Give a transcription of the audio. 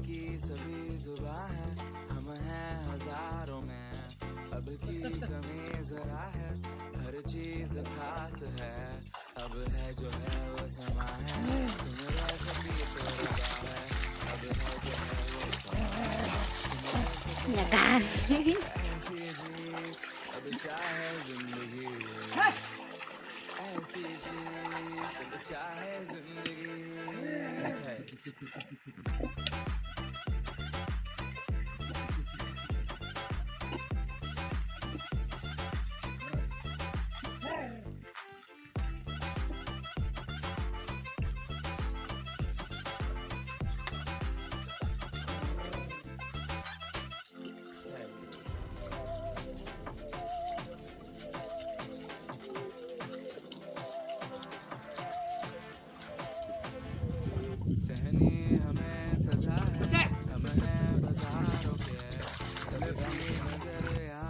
की सभी जुबां है, हम हैं हजारों में, अब की कमी जरा है, हर चीज खास है, अब है जो है वो समा है, तुम रह सकी तो रबा है, अब है जो है वो समा है, तुम रह सके लगा ऐसी जी, अब चाहे जिंदगी, ऐसी जी, अब चाहे जिंदगी है।